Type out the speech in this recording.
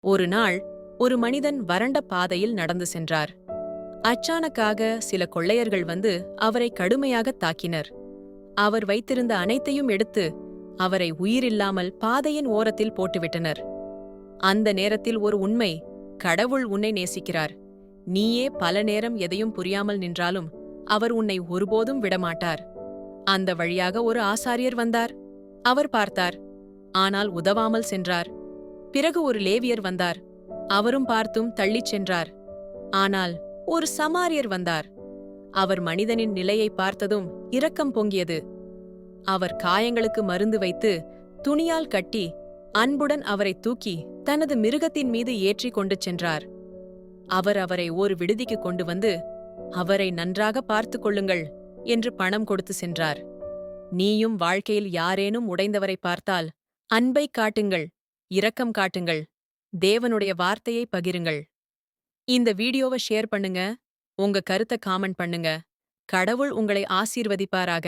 ஒரு நாள் ஒரு மனிதன் வறண்ட பாதையில் நடந்து சென்றார். அச்சானக்காக சில கொள்ளையர்கள் வந்து அவரை கடுமையாக தாக்கினர். அவர் வைத்திருந்த அனைத்தையும் எடுத்து அவரை உயிரில்லாமல் பாதையின் ஓரத்தில் போட்டுவிட்டனர். அந்த நேரத்தில் ஒரு உண்மை, கடவுள் உன்னை நேசிக்கிறார். நீயே பல நேரம் எதையும் புரியாமல் நின்றாலும் அவர் உன்னை ஒருபோதும் விடமாட்டார். அந்த வழியாக ஒரு ஆசாரியர் வந்தார். அவர் பார்த்தார், ஆனால் உதவாமல் சென்றார். பிறகு ஒரு லேவியர் வந்தார். அவரும் பார்த்தும் தள்ளிச் சென்றார். ஆனால் ஒரு சமாரியர் வந்தார். அவர் மனிதனின் நிலையை பார்த்ததும் இரக்கம் பொங்கியது. அவர் காயங்களுக்கு மருந்து வைத்து துணியால் கட்டி அன்புடன் அவரை தூக்கி தனது மிருகத்தின் மீது ஏற்றிக் கொண்டு சென்றார். அவர் அவரை ஒரு விடுதிக்கு கொண்டு வந்து, அவரை நன்றாக பார்த்துக் கொள்ளுங்கள் என்று பணம் கொடுத்து சென்றார். நீயும் வாழ்க்கையில் யாரேனும் உடைந்தவரை பார்த்தால் அன்பை காட்டுங்கள், இரக்கம் காட்டுங்கள், தேவனுடைய வார்த்தையை பகிருங்கள். இந்த வீடியோவை ஷேர் பண்ணுங்க, உங்க கருத்தை காமெண்ட் பண்ணுங்க. கடவுள் உங்களை ஆசீர்வதிப்பாராக.